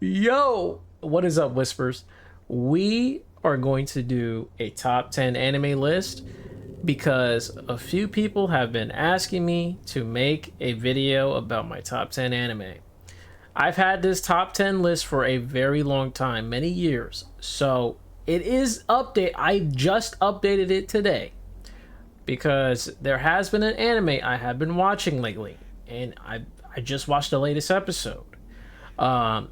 Yo, what is up, Whispers? We are going to do a top 10 anime list because a few people have been asking me to make a video about my top 10 anime. I've had this top 10 list for a very long time, many years. So it is update. I just updated it today because there has been an anime I have been watching lately, and I just watched the latest episode.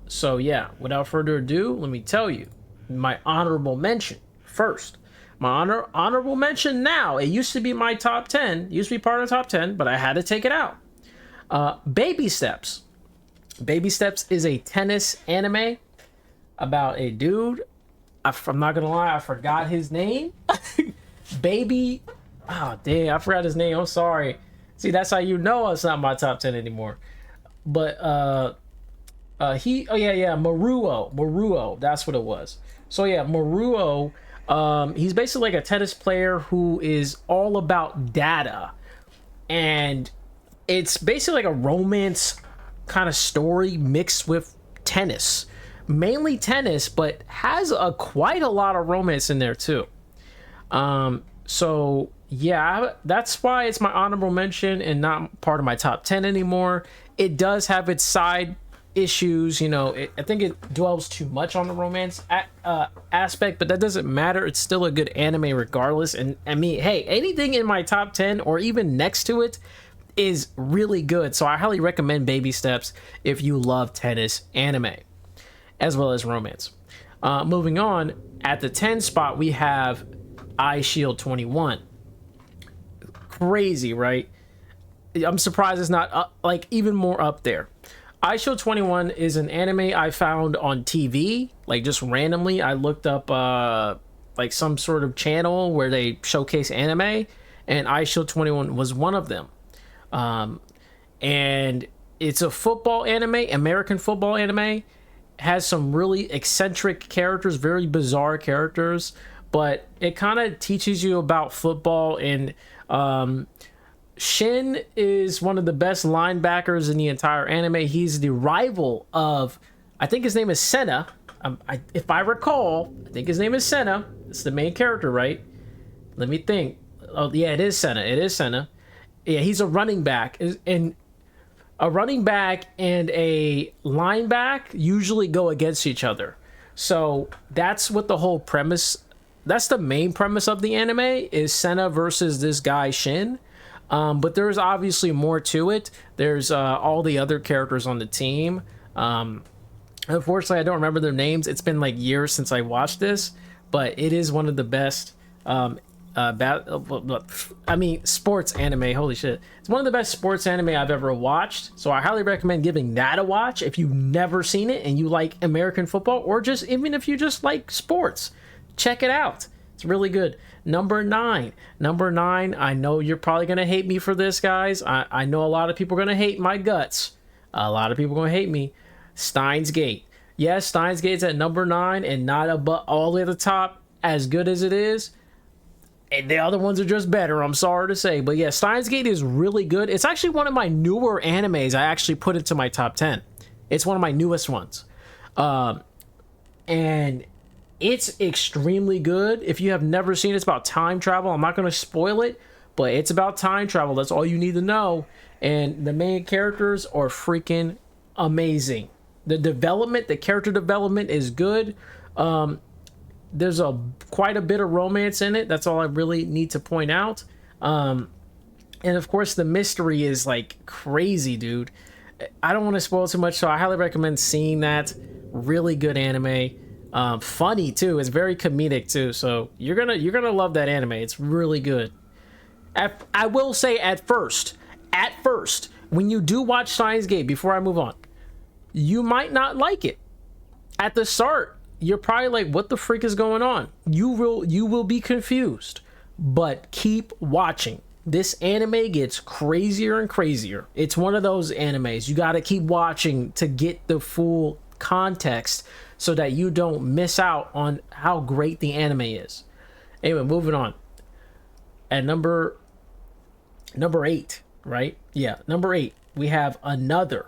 So yeah, without further ado, let me tell you my honorable mention first. My honorable mention now. It used to be my top 10, used to be part of the top 10, but I had to take it out. Baby Steps. Baby Steps is a tennis anime about a dude. I'm not gonna lie, I forgot his name. Baby. Oh, dang, I forgot his name. I'm sorry. See, that's how you know it's not my top 10 anymore. But, Maruo, that's what it was. So yeah, Maruo, he's basically like a tennis player who is all about data, and it's basically like a romance kind of story mixed with tennis, mainly tennis, but has quite a lot of romance in there too. So yeah, that's why it's my honorable mention and not part of my top 10 anymore. It does have its side issues, I think it dwells too much on the romance aspect, but that doesn't matter. It's still a good anime regardless. And I mean, hey, anything in my top 10 or even next to it is really good, so I highly recommend Baby Steps if you love tennis anime as well as romance. Moving on, at the 10 spot we have Eye Shield 21. Crazy, right? I'm surprised it's not like even more up there. Eye Shield 21 is an anime I found on TV, like just randomly. I looked up like some sort of channel where they showcase anime, and Eye Shield 21 was one of them. And it's a football anime, American football anime. Has some really eccentric characters, very bizarre characters, but it kind of teaches you about football. And Shin is one of the best linebackers in the entire anime. He's the rival of, I think his name is Senna. If I recall, I think his name is Senna. It's the main character, right? Let me think. Oh yeah, it is Senna. It is Senna. Yeah, he's a running back, and a running back and a linebacker usually go against each other. So that's what the whole premise. That's the main premise of the anime, is Senna versus this guy Shin. But there's obviously more to it. There's all the other characters on the team. Unfortunately, I don't remember their names. It's been like years since I watched this, but it is one of the best sports anime. Holy shit. It's one of the best sports anime I've ever watched. So I highly recommend giving that a watch if you've never seen it and you like American football, or just even if you just like sports. Check it out. It's really good. Number nine, I know you're probably going to hate me for this, guys. I know a lot of people are going to hate my guts. A lot of people are going to hate me. Steins Gate. Yes, Steins Gate's at number 9 and not above all the way at the top. As good as it is, and the other ones are just better, I'm sorry to say. But yeah, Steins Gate is really good. It's actually one of my newer animes I actually put into my top 10. It's one of my newest ones. And it's extremely good. If you have never seen it, it's about time travel. I'm not going to spoil it, but it's about time travel. That's all you need to know. And the main characters are freaking amazing. The character development is good. There's quite a bit of romance in it. That's all I really need to point out. And of course, the mystery is like crazy, dude. I don't want to spoil too much, so I highly recommend seeing that. Really good anime. Funny too. It's very comedic too. So you're gonna love that anime. It's really good. I will say at first, when you do watch Steins Gate, before I move on, you might not like it. At the start, you're probably like, what the freak is going on? You will be confused, but keep watching. This anime gets crazier and crazier. It's one of those animes you got to keep watching to get the full context so that you don't miss out on how great the anime is. Anyway, moving on. At number 8, right? Yeah, number 8, we have another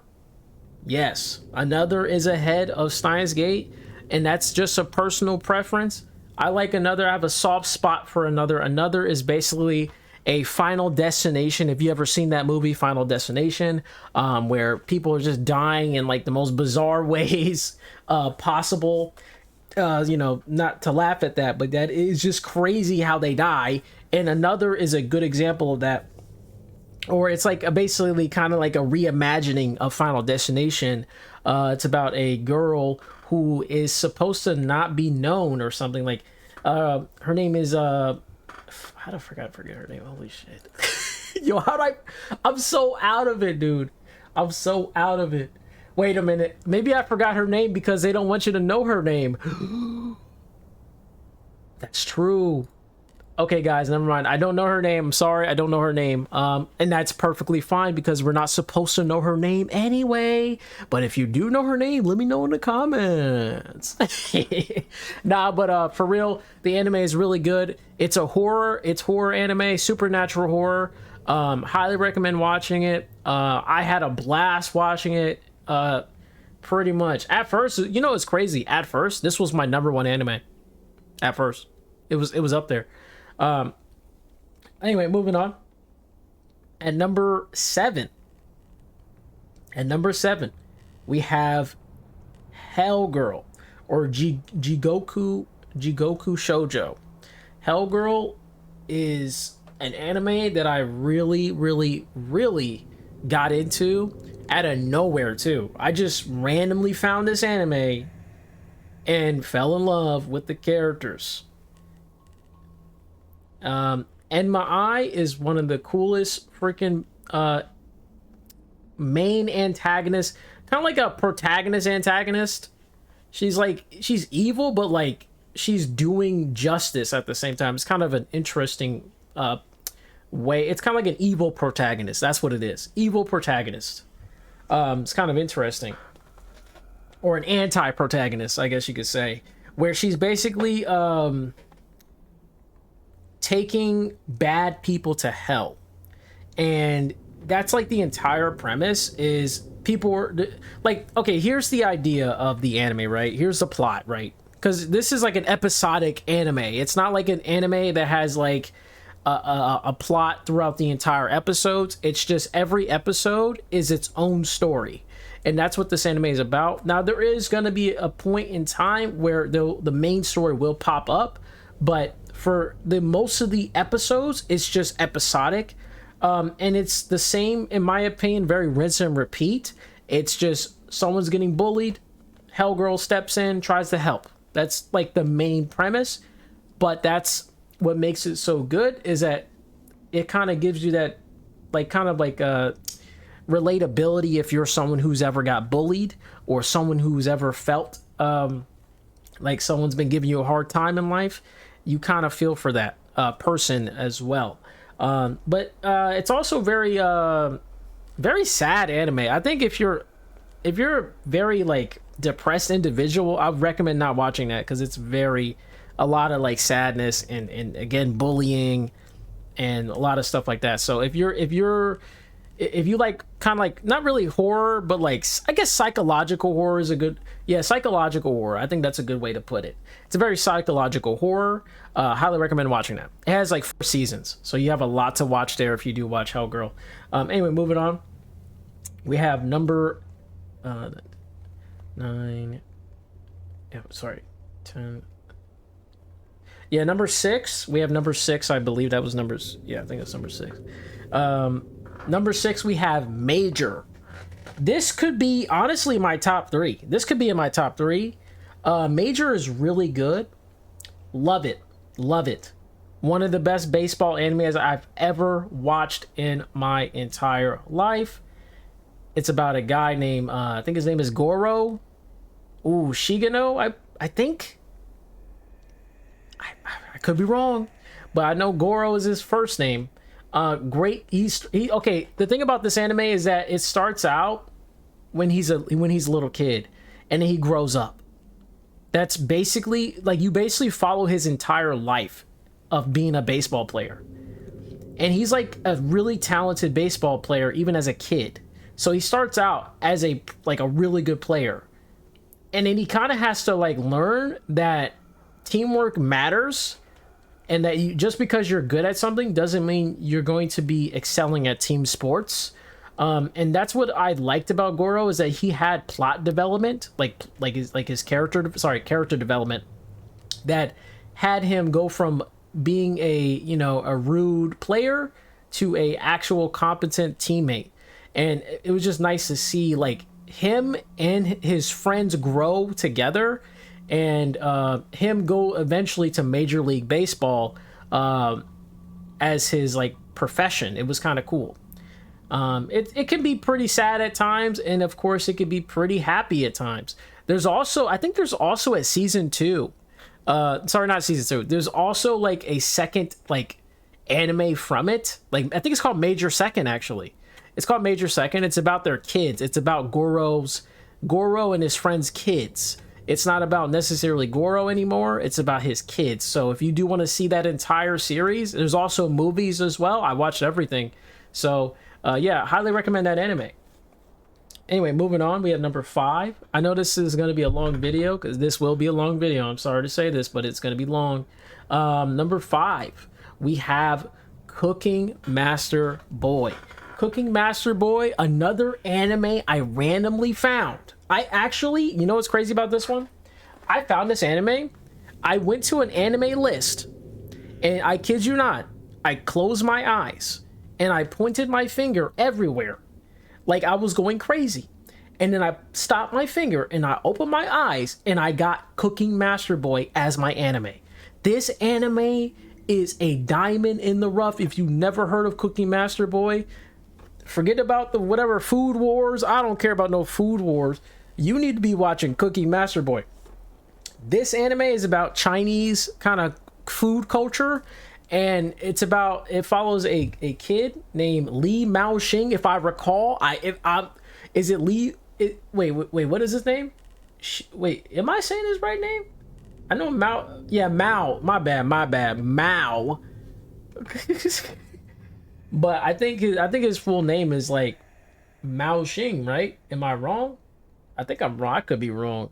Yes, Another is ahead of Steins Gate, and that's just a personal preference. I like Another. I have a soft spot for Another. Another is basically a Final Destination. If you ever seen that movie, Final Destination, where people are just dying in like the most bizarre ways possible. Not to laugh at that, but that is just crazy how they die. And Another is a good example of that. Or it's like basically kind of like a reimagining of Final Destination. It's about a girl who is supposed to not be known or something. Like her name is how do I forget her name? Holy shit. Yo, I'm so out of it, dude. I'm so out of it. Wait a minute. Maybe I forgot her name because they don't want you to know her name. That's true. Okay, guys, never mind. I don't know her name. I'm sorry, I don't know her name. And that's perfectly fine because we're not supposed to know her name anyway. But if you do know her name, let me know in the comments. Nah, but for real, the anime is really good. It's a horror. It's horror anime, supernatural horror. Highly recommend watching it. I had a blast watching it. Pretty much. At first, it's crazy. At first, this was my #1 anime. At first, it was up there. Anyway, moving on. At number 7, we have Hell Girl, or Jigoku Shoujo. Hell Girl is an anime that I really, really, really got into out of nowhere too. I just randomly found this anime and fell in love with the characters. Enma Ai is one of the coolest freaking main antagonists, kind of like a protagonist antagonist. She's evil, but like she's doing justice at the same time. It's kind of an interesting way. It's kind of like an evil protagonist. That's what it is. Evil protagonist. It's kind of interesting. Or an anti-protagonist, I guess you could say, where she's basically taking bad people to hell. And that's like the entire premise is people are like, okay, here's the idea of the anime, right? Here's the plot, right? Because this is like an episodic anime. It's not like an anime that has like a plot throughout the entire episodes. It's just every episode is its own story. And that's what this anime is about. Now, there is going to be a point in time where the main story will pop up, but for the most of the episodes, it's just episodic. And it's the same, in my opinion, very rinse and repeat. It's just someone's getting bullied, Hell Girl steps in, tries to help. That's like the main premise. But that's what makes it so good, is that it kind of gives you that relatability if you're someone who's ever got bullied, or someone who's ever felt like someone's been giving you a hard time in life. You kind of feel for that person as well. But it's also very very sad anime. I think if you're a very like depressed individual, I would recommend not watching that, because it's a lot of like sadness and again bullying and a lot of stuff like that. So if you like kind of like not really horror, but like I guess psychological horror is psychological horror. I think that's a good way to put it. It's a very psychological horror. Highly recommend watching that. It has like 4 seasons, so you have a lot to watch there if you do watch Hell Girl. Anyway, moving on. We have number 9. Yeah, sorry, 10. Yeah, number 6. We have number 6. I believe that was numbers. Yeah, I think that's number 6. Number 6, we have Major. This could be honestly my top 3. This could be in my top 3. Major is really good. Love it. One of the best baseball animes I've ever watched in my entire life. It's about a guy named, I think his name is Goro. Ooh, Shigano, I think. I could be wrong, but I know Goro is his first name. Great. Okay. The thing about this anime is that it starts out when he's a little kid, and then he grows up. That's basically like you basically follow his entire life of being a baseball player, and he's like a really talented baseball player even as a kid. So he starts out as a really good player, and then he kind of has to like learn that teamwork matters, and that you, just because you're good at something doesn't mean you're going to be excelling at team sports. And that's what I liked about Goro, is that he had plot development, his character development, that had him go from being a rude player to a actual competent teammate. And it was just nice to see like him and his friends grow together, and him go eventually to Major League Baseball as his like profession. It was kind of cool. It can be pretty sad at times, and of course it can be pretty happy at times. I think there's also at season 2, sorry, not season 2, there's also like a second like anime from it. Like I think it's called Major Second, actually. It's called Major Second. It's about their kids. It's about Goro and his friends' kids. It's not about necessarily Goro anymore. It's about his kids. So if you do want to see that entire series, there's also movies as well. I watched everything. So yeah, highly recommend that anime. Anyway, moving on, we have number 5. I know this is going to be a long video, because this will be a long video. I'm sorry to say this, but it's going to be long. Number 5, we have Cooking Master Boy. Cooking Master Boy, another anime I randomly found. I actually, you know what's crazy about this one? I found this anime. I went to an anime list, and I kid you not, I closed my eyes and I pointed my finger everywhere like I was going crazy. And then I stopped my finger and I opened my eyes and I got Cooking Master Boy as my anime. This anime is a diamond in the rough. If you never heard of Cooking Master Boy, forget about the whatever food wars. I don't care about no food wars. You need to be watching Cooking Master Boy. This anime is about Chinese kind of food culture, and it follows a kid named Li Maoxing, if I recall. Is it Li? Wait, what is his name? Wait, am I saying his right name? I know Mao. Yeah, Mao. My bad. Mao. But I think his full name is like Mao Xing, right? Am I wrong? I think I'm wrong. I could be wrong.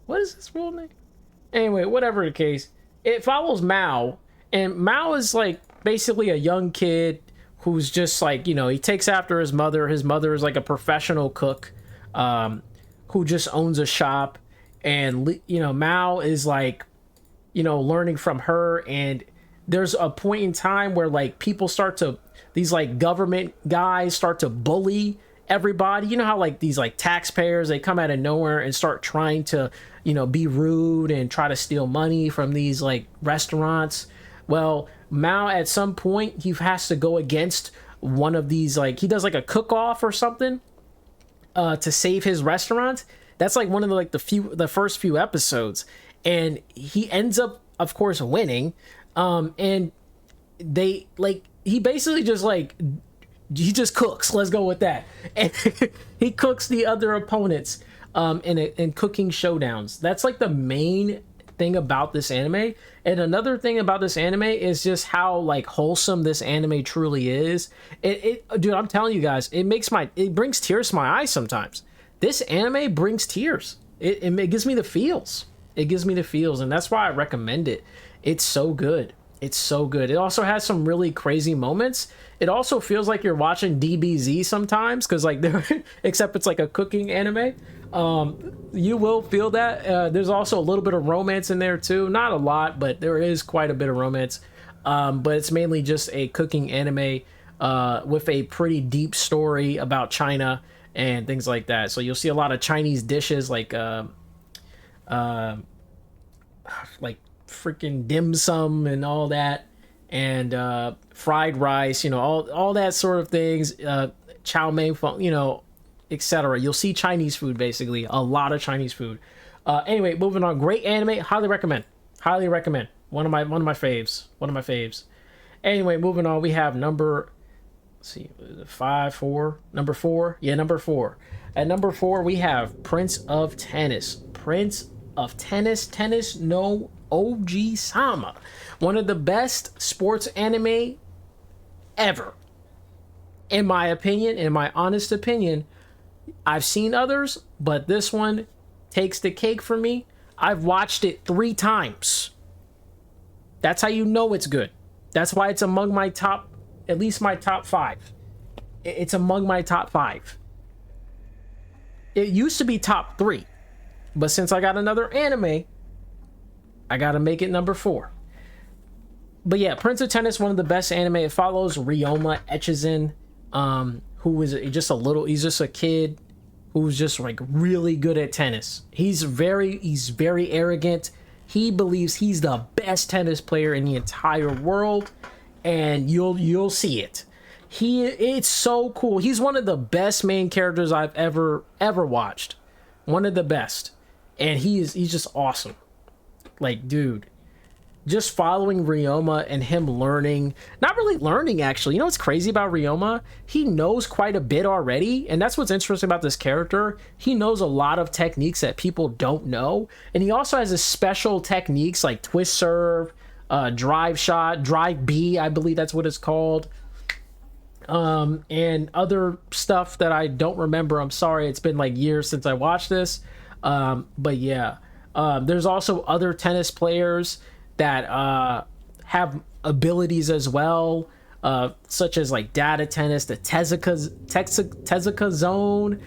What is his full name? Anyway, whatever the case, it follows Mao, and Mao is like basically a young kid who's just like, he takes after his mother. His mother is like a professional cook, who just owns a shop, and Mao is like, learning from her. And there's a point in time where like these like government guys start to bully everybody. You know how like these like taxpayers, they come out of nowhere and start trying to be rude and try to steal money from these like restaurants. Well, Mao at some point, he has to go against one of these, like he does like a cook-off or something to save his restaurant. That's like one of the first few episodes, and he ends up of course winning. And they he basically he just cooks. Let's go with that. And he cooks the other opponents in cooking showdowns. That's like the main thing about this anime. And another thing about this anime is just how like wholesome this anime truly is. Dude, I'm telling you guys, it brings tears to my eyes sometimes. This anime brings tears. It gives me the feels. It gives me the feels, and that's why I recommend it. It's so good. It's so good. It also has some really crazy moments. It also feels like you're watching DBZ sometimes, because like except it's like a cooking anime. You will feel that. There's also a little bit of romance in there too. Not a lot, but there is quite a bit of romance. But it's mainly just a cooking anime with a pretty deep story about China and things like that. So you'll see a lot of Chinese dishes like freaking dim sum and all that, and fried rice, all that sort of things, chow mein, etc. You'll see Chinese food, basically a lot of Chinese food. Anyway, moving on. Great anime, highly recommend. One of my faves. Anyway, moving on, we have number 4. Number 4. At number 4, we have Prince of Tennis no OG-sama, one of the best sports anime ever. In my opinion, in my honest opinion, I've seen others, but this one takes the cake for me. I've watched it 3 times. That's how you know it's good. That's why it's among my top, at least my top 5. It's among my top 5. It used to be top 3, but since I got another anime, I gotta make it number 4. But yeah, Prince of Tennis, one of the best anime. It follows Ryoma Echizen, who is just he's just a kid who's just like really good at tennis. He's very arrogant. He believes he's the best tennis player in the entire world, and you'll see it. It's so cool. He's one of the best main characters I've ever watched. One of the best. And he's just awesome. Like, dude, just following Ryoma and him learning, not really learning actually. You know what's crazy about Ryoma? He knows quite a bit already, and that's what's interesting about this character. He knows a lot of techniques that people don't know, and he also has his special techniques like twist serve, drive shot, drive B, I believe that's what it's called. And other stuff that I don't remember. I'm sorry, it's been like years since I watched this. But yeah, there's also other tennis players that have abilities as well, such as like data tennis, the Tezuka zone,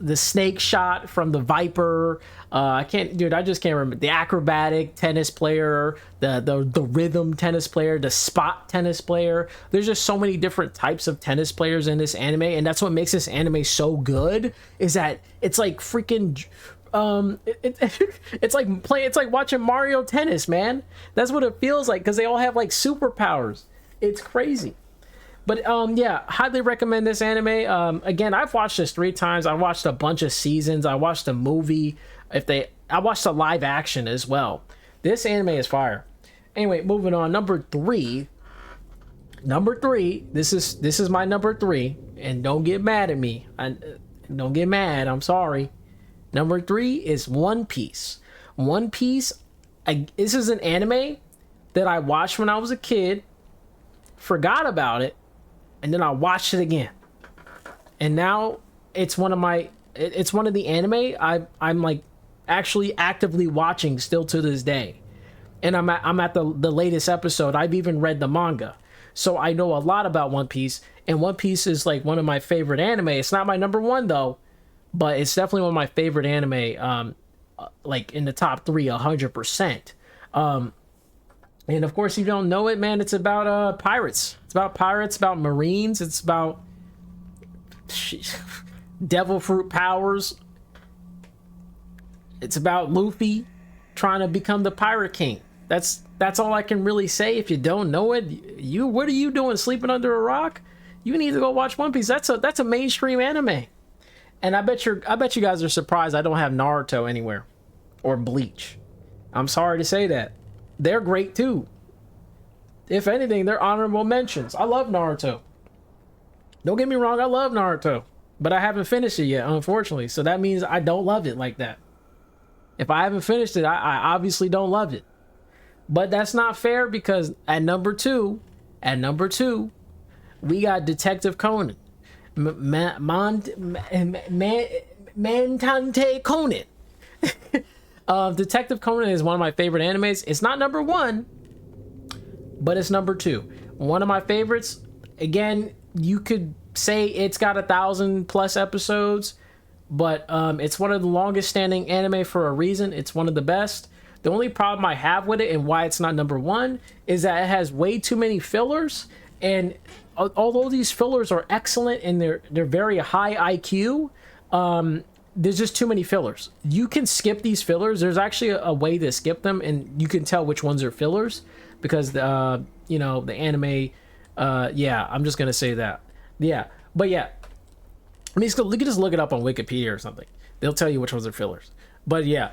the snake shot from the Viper. I just can't remember. The acrobatic tennis player, the rhythm tennis player, the spot tennis player. There's just so many different types of tennis players in this anime, and that's what makes this anime so good. Is that it's like freaking. It's like watching Mario Tennis, man. That's what it feels like, because they all have like superpowers. It's crazy. But yeah, highly recommend this anime. Again, I've watched this 3 times. I watched a bunch of seasons. I watched the movie. I watched the live action as well. This anime is fire. Anyway, moving on. Number three. This is my number 3, and don't get mad at me. Don't get mad. I'm sorry. Number 3 is One Piece. One Piece. This is an anime that I watched when I was a kid. Forgot about it. And then I watched it again, and now it's one of the anime I'm like actually actively watching still to this day, and I'm at the latest episode. I've even read the manga, so I know a lot about One Piece. And One Piece is like one of my favorite anime. It's not my number 1 though, but it's definitely one of my favorite anime. Like in the top 3, 100%. And of course, if you don't know it, man, it's about pirates. It's about pirates, about marines. It's about devil fruit powers. It's about Luffy trying to become the pirate king. That's all I can really say. If you don't know it, what are you doing, sleeping under a rock? You need to go watch One Piece. That's a mainstream anime. And I bet you guys are surprised I don't have Naruto anywhere, or Bleach. I'm sorry to say that. They're great too. If anything, they're honorable mentions. I love Naruto. Don't get me wrong, I love Naruto, but I haven't finished it yet, unfortunately. So that means I don't love it like that. If I haven't finished it, I obviously don't love it. But that's not fair, because at number two, we got Detective Conan. Mantante Conan. Detective Conan is one of my favorite animes. It's not number 1, but it's number 2. One of my favorites. Again, you could say it's got 1,000+ episodes, but it's one of the longest standing anime for a reason. It's one of the best. The only problem I have with it, and why it's not number 1, is that it has way too many fillers. And although these fillers are excellent and they're very high IQ, there's just too many fillers. You can skip these fillers. There's actually a way to skip them, and you can tell which ones are fillers, because the anime. Yeah, I'm just gonna say that. Yeah, but yeah, I mean, you can just look it up on Wikipedia or something. They'll tell you which ones are fillers. But yeah,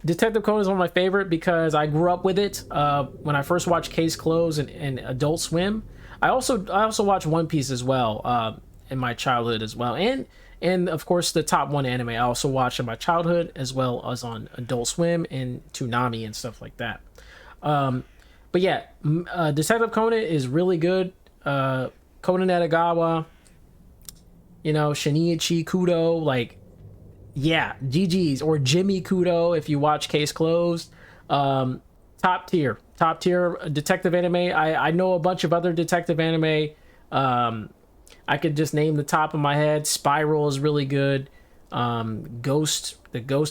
Detective Conan is one of my favorite because I grew up with it. When I first watched Case Closed and Adult Swim, I also watched One Piece as well in my childhood as well, and of course the top 1 anime I also watched in my childhood, as well as on Adult Swim and Toonami and stuff like that. But yeah, Detective Conan is really good. Conan Edogawa, you know, Shinichi Kudo, like, yeah, GG's, or Jimmy Kudo if you watch Case Closed. Top tier detective anime. I know a bunch of other detective anime. I could just name the top of my head. Spiral is really good. The Ghost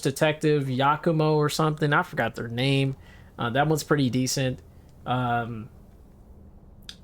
Detective Yakumo or something. I forgot their name. That one's pretty decent.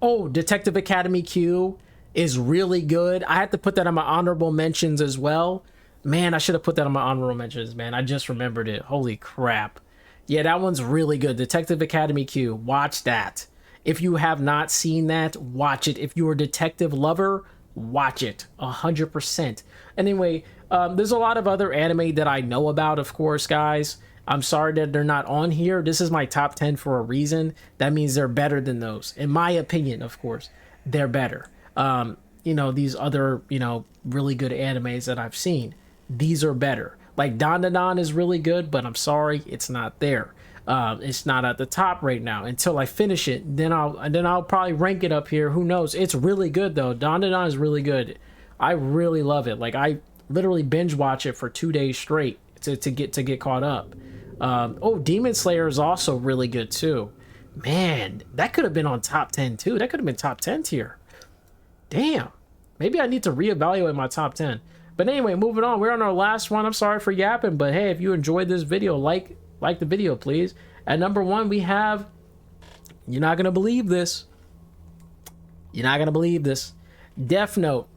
Oh, Detective Academy Q is really good. I had to put that on my honorable mentions as well. Man, I should have put that on my honorable mentions, man. I just remembered it. Holy crap. Yeah, that one's really good. Detective Academy Q. Watch that. If you have not seen that, watch it. If you're a detective lover, watch it. 100%. Anyway, there's a lot of other anime that I know about, of course, guys. I'm sorry that they're not on here. This is my top 10 for a reason. That means they're better than those. In my opinion, of course, they're better. You know, these other, you know, really good animes that I've seen, these are better. Like Dandadan is really good, but I'm sorry, it's not there. It's not at the top right now. Until I finish it, then I'll probably rank it up here. Who knows? It's really good though. Dandadan is really good. I really love it. Like I literally binge watch it for 2 days straight to get caught up. Oh, Demon Slayer is also really good too. Man, that could have been on top 10 too. That could have been top 10 tier. Damn. Maybe I need to reevaluate my top 10. But anyway, moving on. We're on our last one. I'm sorry for yapping, but hey, if you enjoyed this video, like the video, please. At number 1, we have, you're not gonna believe this. You're not gonna believe this. Death Note.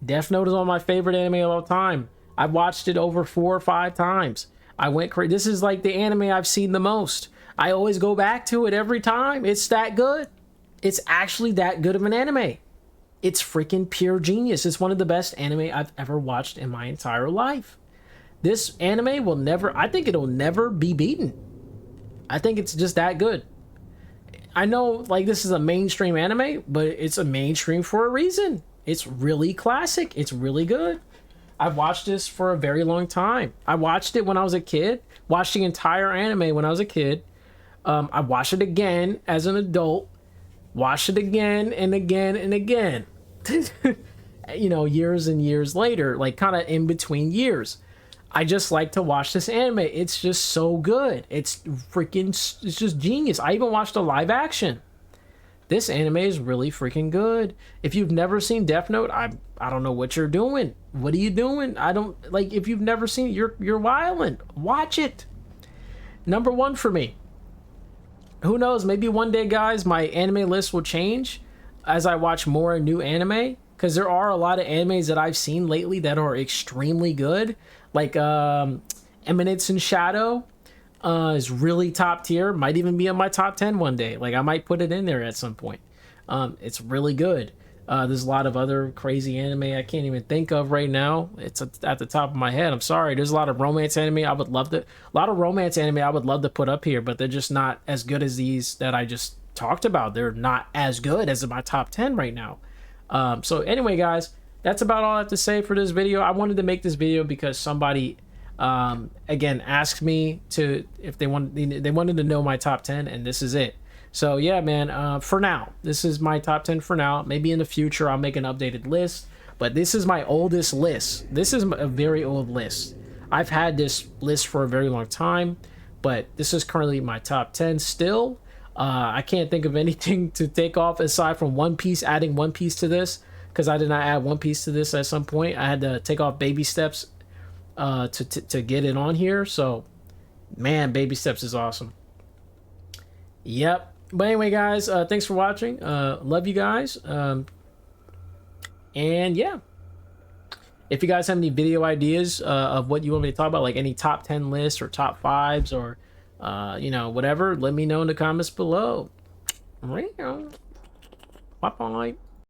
Death Note is one of my favorite anime of all time. I've watched it over 4 or 5 times. I went crazy. This is like the anime I've seen the most. I always go back to it every time. It's that good. It's actually that good of an anime. It's freaking pure genius. It's one of the best anime I've ever watched in my entire life. This anime will never, I think it'll never be beaten. I think it's just that good. I know, like, this is a mainstream anime, but it's a mainstream for a reason. It's really classic. It's really good. I've watched this for a very long time. I watched it when I was a kid. Watched the entire anime when I was a kid. I watched it again as an adult. Watched it again and again and again. You know, years and years later, like kind of in between years. I just like to watch this anime. It's just so good. It's just genius. I even watched a live action. This anime is really freaking good. If you've never seen Death Note, I don't know what you're doing. What are you doing? I don't, like, if you've never seen it, you're wildin'. Watch it. Number 1 for me. Who knows, maybe one day, guys, my anime list will change as I watch more new anime, because there are a lot of animes that I've seen lately that are extremely good, like Eminence in Shadow is really top tier, might even be in my top 10 one day. Like, I might put it in there at some point. It's really good. There's a lot of other crazy anime I can't even think of right now. It's at the top of my head. I'm sorry. There's a lot of romance anime I would love to put up here, but they're just not as good as these that I just talked about. They're not as good as my top 10 right now. So anyway, guys, that's about all I have to say for this video. I wanted to make this video because somebody again asked me if they wanted to know my top 10, and this is it. So yeah, man, for now, this is my top 10 for now. Maybe in the future I'll make an updated list, but this is my oldest list. This is a very old list. I've had this list for a very long time, but this is currently my top 10 still. I can't think of anything to take off aside from One Piece, adding One Piece to this, because I did not add One Piece to this at some point. I had to take off baby steps to get it on here. So, man, baby steps is awesome. Yep. But anyway, guys, thanks for watching. Love you guys. And yeah, if you guys have any video ideas of what you want me to talk about, like any top 10 lists or top 5s or you know, whatever, let me know in the comments below. Bye bye.